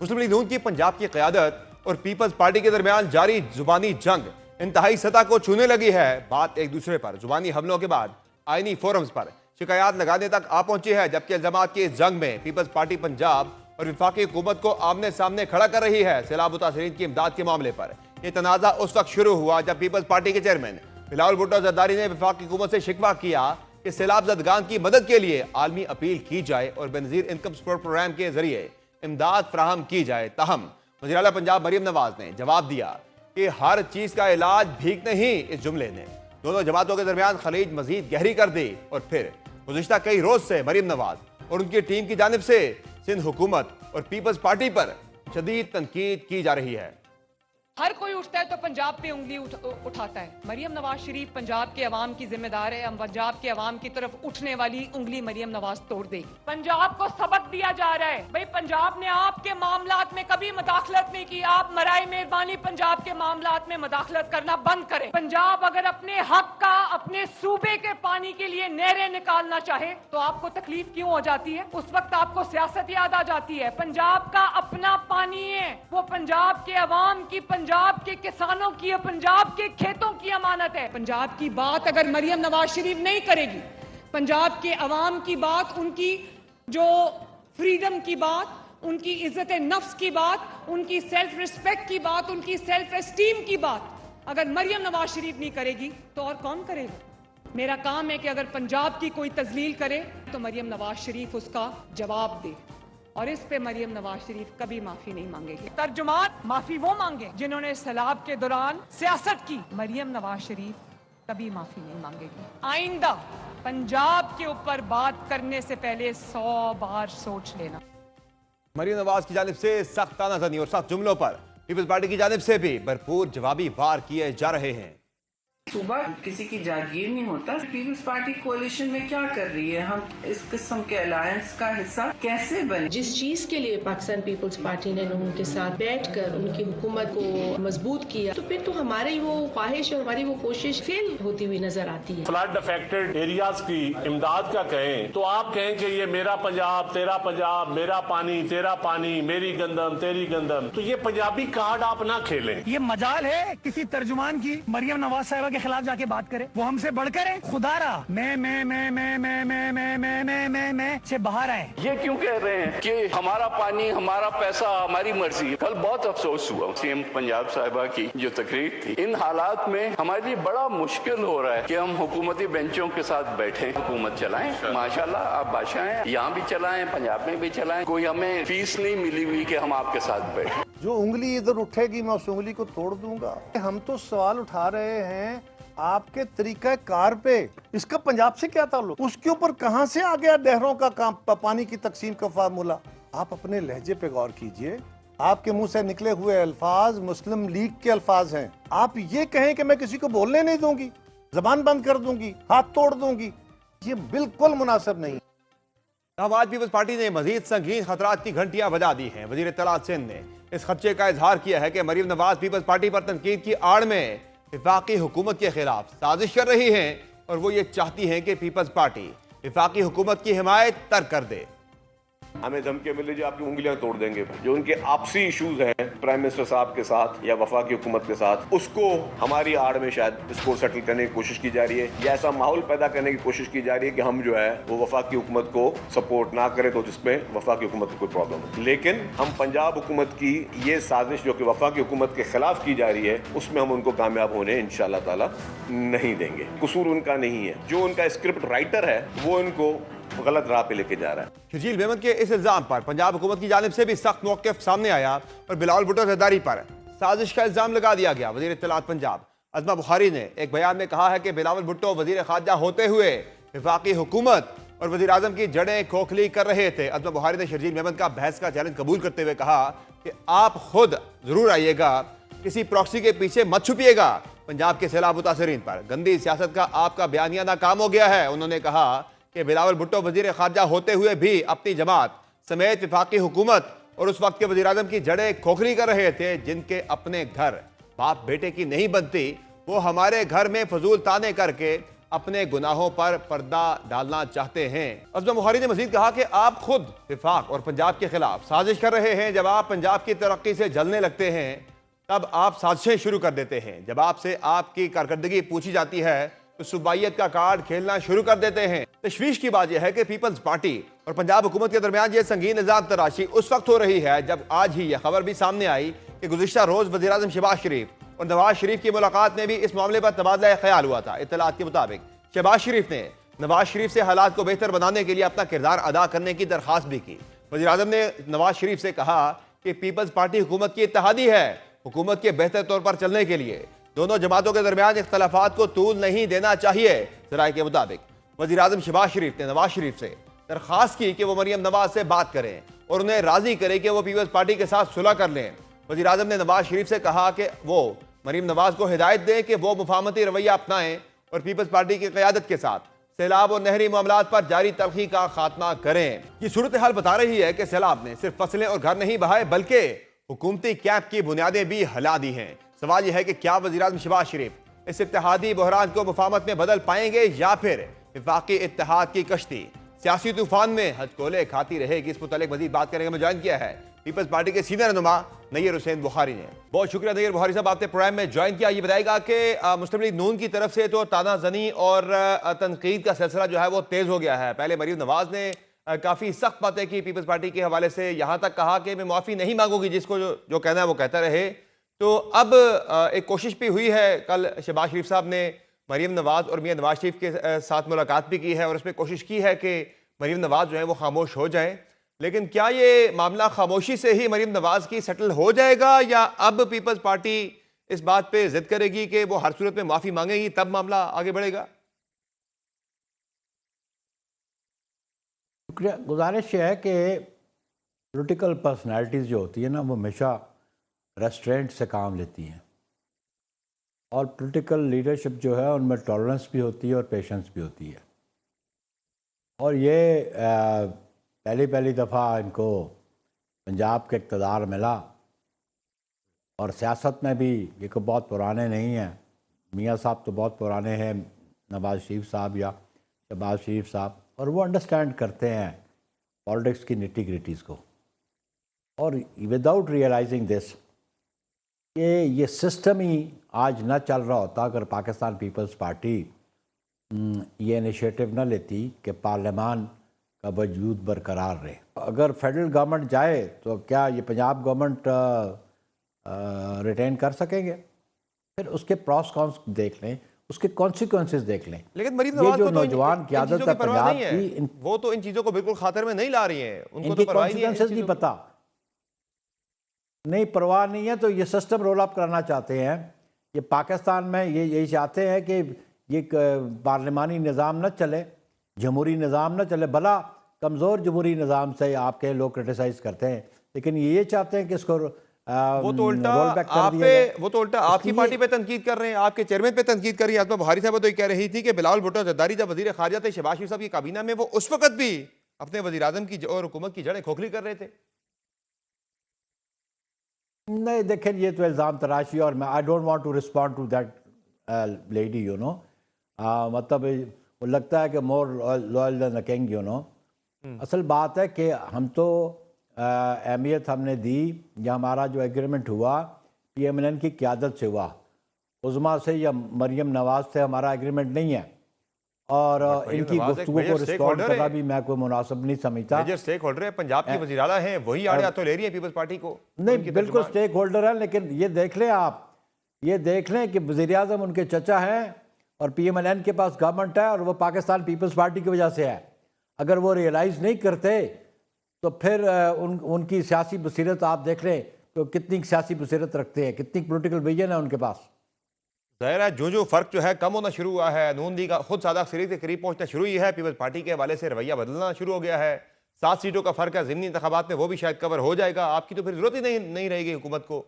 मुस्लिम league नून की पंजाब की क़यादत और पीपल्स पार्टी के दरमियान जारी जुबानी जंग इंतहाई सतह को छूने लगी है। बात एक दूसरे पर जुबानी हमलों के बाद आईनी फोरम्स पर शिकायत लगाने तक आ पहुंची है, जबकि इल्जामात की इस जंग में पीपल्स पार्टी पंजाब और विफाकी हुकूमत को आमने सामने खड़ा कर रही है। सैलाब मुतासरीन की इमदाद के मामले पर यह तनाजा उस वक्त शुरू हुआ जब पीपल्स पार्टी के चेयरमैन बिलावल भुट्टो जरदारी ने विफाकी हुकूमत से शिकवा किया कि सैलाब ज़दगान की मदद के लिए आलमी अपील की जाए और बेनज़ीर इनकम सपोर्ट प्रोग्राम के जरिए इमदाद फराहम की जाए। ताहम वज़ीर आला पंजाब मरियम नवाज ने जवाब दिया कि हर चीज का इलाज भीख नहीं। इस जुमले ने दोनों जमातों के दरमियान खलीज मजीद गहरी कर दी और फिर गुज़िश्ता कई रोज से मरियम नवाज और उनकी टीम की जानिब से सिंध हुकूमत और पीपल्स पार्टी पर शदीद तनकीद की जा रही है। हर कोई उठता है तो पंजाब पे उंगली उठाता है। मरियम नवाज शरीफ पंजाब के अवाम की जिम्मेदार है। हम पंजाब के अवाम की तरफ उठने वाली उंगली मरियम नवाज तोड़ देगी। पंजाब को सबक दिया जा रहा है, भाई पंजाब ने आपके मामलात में कभी मदाखलत नहीं की। आप मराए मेहरबानी पंजाब के मामलात में मदाखलत करना बंद करें। पंजाब अगर अपने हक का, अपने सूबे के पानी के लिए नहरें निकालना चाहे तो आपको तकलीफ क्यों हो जाती है? उस वक्त आपको सियासत याद आ जाती है। पंजाब का अपना पानी है, वो पंजाब के अवाम की, पंजाब के किसानों की, पंजाब के खेतों की अमानत है। पंजाब की बात अगर मरियम नवाज शरीफ नहीं करेगी, पंजाब के अवाम की बात, उनकी जो फ्रीडम की बात, उनकी इज्जत नफ्स की बात, उनकी सेल्फ रिस्पेक्ट की बात, उनकी सेल्फ एस्टीम की बात अगर मरियम नवाज शरीफ नहीं करेगी तो और कौन करेगा? मेरा काम है कि अगर पंजाब की कोई तजलील करे तो मरियम नवाज शरीफ उसका जवाब दे, और इस पे मरियम नवाज शरीफ कभी माफी नहीं मांगेगी। तर्जुमान माफी वो मांगे जिन्होंने सैलाब के दौरान सियासत की। मरियम नवाज शरीफ कभी माफी नहीं मांगेगी। आइंदा पंजाब के ऊपर बात करने से पहले 100 बार सोच लेना। मरियम नवाज की जानिब से सख्त तानाज़नी और सख्त जुमलों पर पीपल्स पार्टी की जानिब से भी भरपूर जवाबी वार किए जा रहे हैं। सुबह किसी की जागीर नहीं होता। पीपल्स पार्टी कोalition में क्या कर रही है? हम इस किस्म के अलायंस का हिस्सा कैसे बने? जिस चीज के लिए पाकिस्तान पीपल्स पार्टी ने लोगों के साथ बैठकर उनकी हुकूमत को मजबूत किया, तो फिर तो हमारी वो ख्वाहिश और हमारी वो कोशिश फेल होती हुई नजर आती है। फ्लड अफेक्टेड एरियाज की इमदाद का कहें तो आप कहें कि ये मेरा पंजाब, मेरा पानी, तेरा पानी, मेरी गंदम, तेरी गंदम, तो ये पंजाबी कार्ड आप ना खेलें। ये मजाल है किसी तर्जुमान की मरियम नवाज साहिबा के खिलाफ जाके बात करे, वो हमसे बढ़कर है। खुदारा मैं से बाहर आए। ये क्यों कह रहे हैं कि हमारा पानी, हमारा पैसा, हमारी मर्जी? कल बहुत अफसोस हुआ, सीएम पंजाब साहिबा की जो तकरीर थी, इन हालात में हमारे लिए बड़ा मुश्किल हो रहा है कि हम हुकूमती बेंचों के साथ बैठे हुकूमत चलाएं। माशाल्लाह आप बादशाह हैं, यहाँ भी चलाएं, पंजाब में भी चलाएं। कोई हमें फीस नहीं मिली हुई कि हम आपके साथ बैठे। जो उंगली इधर उठेगी मैं उस उंगली को तोड़ दूंगा। हम तो सवाल उठा रहे हैं आपके तरीका कार पे, इसका पंजाब से क्या ताल्लुक? उसके ऊपर कहां से आ गया नहरों का काम, पानी की तकसीम का फार्मूला? आप अपने लहजे पे गौर कीजिए। आपके मुंह से निकले हुए अल्फाज मुस्लिम लीग के अल्फाज हैं। आप ये कहें कि मैं किसी को बोलने नहीं दूंगी, जबान बंद कर दूंगी, हाथ तोड़ दूंगी, ये बिल्कुल मुनासिब नहीं। आज पीपल्स पार्टी ने मजीद संगीन खतरात की घंटियां बजा दी हैं। वजीर इत्तलात सिंध ने इस खदशे का इजहार किया है कि मरियम नवाज पीपल्स पार्टी पर तनकीद की आड़ में विफाकी हुकूमत के खिलाफ साजिश कर रही है और वो ये चाहती हैं कि पीपल्स पार्टी विफाकी हुकूमत की हिमायत तर्क कर दे। हमें धमकी मिली जो आपकी उंगलियां तोड़ देंगे। जो उनके आपसी इश्यूज हैं प्राइम मिनिस्टर साहब के साथ या वफाकी हुकूमत के साथ, उसको हमारी आड़ में शायद इसको सेटल करने की कोशिश की जा रही है, या ऐसा माहौल पैदा करने की कोशिश की जा रही है कि हम जो है वो वफाकी हुकूमत को सपोर्ट ना करें, तो जिसमें वफाकी हुकूमत को कोई प्रॉब्लम हो। लेकिन हम पंजाब हुकूमत की ये साजिश जो कि वफाकी हुकूमत के खिलाफ की जा रही है, उसमें हम उनको कामयाब होने इंशाअल्लाह ताला नहीं देंगे। कसूर उनका नहीं है, जो उनका स्क्रिप्ट राइटर है वो इनको गलत राह पे लेके जा रहा है। शर्जील मेमन के इस इल्जाम पर पंजाब हुकूमत की जानिब से भी सख्त मौक़िफ़ सामने आया और बिलावल भुट्टो जरदारी पर साजिश का इल्जाम लगा दिया गया। वज़ीर इत्तलात पंजाब अज़मा बुखारी ने एक बयान में कहा है कि बिलावल भुट्टो वज़ीर ख़ारजा होते हुए वफाकी हुकूमत और वज़ीर आज़म की जड़ें खोखली कर रहे थे। अज़मा बुखारी ने शर्जील मेमन का बहस का चैलेंज कबूल करते हुए कहा कि आप खुद जरूर आइएगा, किसी प्रॉक्सी के पीछे मत छुपिएगा। पंजाब के सैलाब मुतासरीन पर गंदी सियासत का आपका बयानिया नाकाम हो गया है। उन्होंने कहा कि बिलावल भुट्टो वजीर खारजा होते हुए भी अपनी जमात समेत विफाकी हुकूमत और उस वक्त के वजीर आजम की जड़ें खोखली कर रहे थे। जिनके अपने घर बाप बेटे की नहीं बनती, वो हमारे घर में फजूल ताने करके अपने गुनाहों पर पर्दा डालना चाहते हैं। अज़म बुखारी ने मजीद कहा कि आप खुद विफाक और पंजाब के खिलाफ साजिश कर रहे हैं। जब आप पंजाब की तरक्की से जलने लगते हैं तब आप साजिशें शुरू कर देते हैं। जब आपसे आपकी कारकर्दगी पूछी जाती है तो सूबाइयत का कार्ड खेलना शुरू कर देते हैं। तशवीश की बात यह है कि पीपल्स पार्टी और पंजाब हुकूमत के दरमियान ये संगीन निजाम तराशी उस वक्त हो रही है जब आज ही यह खबर भी सामने आई कि गुज़िश्ता रोज वज़ीर आज़म शहबाज शरीफ और नवाज शरीफ की मुलाकात में भी इस मामले पर तबादला ख्याल हुआ था। इत्तलात के मुताबिक शहबाज शरीफ ने नवाज शरीफ से हालात को बेहतर बनाने के लिए अपना किरदार अदा करने की दरख्वास्त भी की। वज़ीर आज़म ने नवाज शरीफ से कहा कि पीपल्स पार्टी हुकूमत की इत्तेहादी है। हुकूमत के बेहतर तौर पर चलने के लिए दोनों जमातों के दरमियान इख्तलाफात को तूल नहीं देना चाहिए। ज़राए के मुताबिक वज़ीर आज़म शहबाज शरीफ ने नवाज शरीफ से दरख्वास्त की कि वो मरियम नवाज से बात करें और उन्हें राजी करें कि वो पीपल्स पार्टी के साथ सुलह कर लें। वज़ीर आज़म ने नवाज शरीफ से कहा कि वो मरियम नवाज को हिदायत दें कि वो मुफाहमती रवैया अपनाएं और पीपल्स पार्टी की क़यादत के साथ सैलाब और नहरी मामलात पर जारी तलखी का खात्मा करें। ये सूरत हाल बता रही है कि सैलाब ने सिर्फ फसलें और घर नहीं बहाए बल्कि हुकूमती कैंप की बुनियादें भी हिला दी हैं। सवाल यह है कि क्या वज़ीर आज़म शहबाज शरीफ इस इत्तेहादी बहरान को मुफाहमत में बदल पाएंगे या फिर विफाकी इत्तेहाद की कश्ती सियासी तूफान में हथकोले खाती रहेगी। इस मुतालिक मजीद बात करेंगे। ज्वाइन किया है पीपल्स पार्टी के सीनियर रहनुमा नैयर हुसैन बुखारी ने। बहुत शुक्रिया नैयर बुखारी साहब, आपने प्रोग्राम में ज्वाइन किया। ये बताएगा कि मुस्लिम लीग नून की तरफ से तो तानाजनी और तनकीद का सिलसिला जो है वो तेज हो गया है। पहले मरियम नवाज ने काफ़ी सख्त बातें की पीपल्स पार्टी के हवाले से, यहाँ तक कहा कि मैं माफ़ी नहीं मांगूंगी, जिसको जो कहना है वो कहता रहे। तो अब एक कोशिश भी हुई है, कल शहबाज शरीफ साहब ने मरियम नवाज और मियां नवाज शरीफ के साथ मुलाकात भी की है और उसमें कोशिश की है कि मरियम नवाज जो है वो खामोश हो जाए। लेकिन क्या ये मामला खामोशी से ही मरियम नवाज की सेटल हो जाएगा या अब पीपल्स पार्टी इस बात पे जिद करेगी कि वो हर सूरत में माफ़ी मांगेगी तब मामला आगे बढ़ेगा? शुक्रिया। गुजारिश ये है कि पॉलिटिकल पर्सनालिटीज़ जो होती है ना वो हमेशा रेस्टोरेंट से काम लेती हैं और पॉलिटिकल लीडरशिप जो है उनमें टॉलरेंस भी होती है और पेशेंस भी होती है। और ये पहली दफ़ा इनको पंजाब के इक़्तिदार मिला और सियासत में भी ये को बहुत पुराने नहीं हैं। मियाँ साहब तो बहुत पुराने हैं, नवाज शरीफ साहब या शहबाज शरीफ साहब, और वो अंडरस्टैंड करते हैं पॉलिटिक्स की निटी ग्रिटीज़ को। और विदाउट रियलाइजिंग दिस कि ये सिस्टम ही आज ना चल रहा होता अगर पाकिस्तान पीपल्स पार्टी ये इनिशिएटिव ना लेती कि पार्लियामान का वजूद बरकरार रहे। अगर फेडरल गवर्नमेंट जाए तो क्या ये पंजाब गवर्नमेंट रिटेन कर सकेंगे? फिर उसके प्रॉस कॉन्स देख लें, उसके कॉन्सिक्वेंसेस देख लें। लेकिन मरीम नवाज जो को तो नौजवान क़यादत है पंजाब की, वो तो इन चीज़ों को बिल्कुल खातिर में नहीं ला रही हैं, उनको इनकी तो परवाह नहीं है, कॉन्सिक्वेंसेस नहीं पता, नहीं परवाह नहीं है। तो ये सिस्टम रोल अप करना चाहते हैं। ये पाकिस्तान में ये यही चाहते हैं कि ये पार्लिमानी निज़ाम न चले, जमहूरी निज़ाम न चले। भला कमज़ोर जमहूरी निज़ाम से आपके लोग क्रिटिसाइज करते हैं, लेकिन ये चाहते हैं कि इसको वो तो उल्टा आपकी पार्टी पे तनकीद कर रहे हैं, आपके चेयरमैन पे तनकीद कर रही है। आत्मा बुखारी साहब तो ये कह रही थी कि बिलावल भुट्टो जरदारी जब वजीर खारजा थे शहबाज शरीफ साहब की काबीना में, वो उस वक्त भी अपने वजीर आज़म की और हुकूमत की जड़ें खोखली कर रहे थे। नहीं देखें, ये तो इल्ज़ाम तराशी, और मैं I don't want to respond to that lady, you know. मतलब वो लगता है कि more loyal than the king, you know. असल बात है कि हम तो अहमियत हमने दी, या हमारा जो एग्रीमेंट हुआ PMLN की क़यादत से हुआ, उज़मा से या मरियम नवाज से हमारा एग्रीमेंट नहीं है। और इनकी गुफ्तगू को रिस्पॉन्ड करना भी मैं कोई मुनासिब नहीं समझता। मेजर स्टेक होल्डर है, पंजाब की वज़ीर आला हैं, वही आड़े हाथों ले रही है पीपल्स पार्टी को। नहीं, बिल्कुल स्टेक होल्डर है, लेकिन ये देख लें आप, ये देख लें कि वज़ीर आज़म उनके चचा हैं और PMLN के पास गवर्नमेंट है और वो पाकिस्तान पीपल्स पार्टी की वजह से है। अगर वो रियलाइज़ नहीं करते तो फिर उनकी सियासी बसीरत आप देख लें तो कितनी सियासी बसीरत रखते हैं, कितनी पॉलिटिकल विजन है उनके पास। ज़ाहिर है जो फ़र्क जो है कम होना शुरू हुआ है, नून लीग खुद सादा अक्सरियत के करीब पहुंचना शुरू हुई है, पीपल्स पार्टी के हवाले से रवैया बदलना शुरू हो गया है। 7 सीटों का फ़र्क है ज़िमनी इंतखाबात में, वो भी शायद कवर हो जाएगा। आपकी तो फिर ज़रूरत ही नहीं रहेगी हुकूमत को।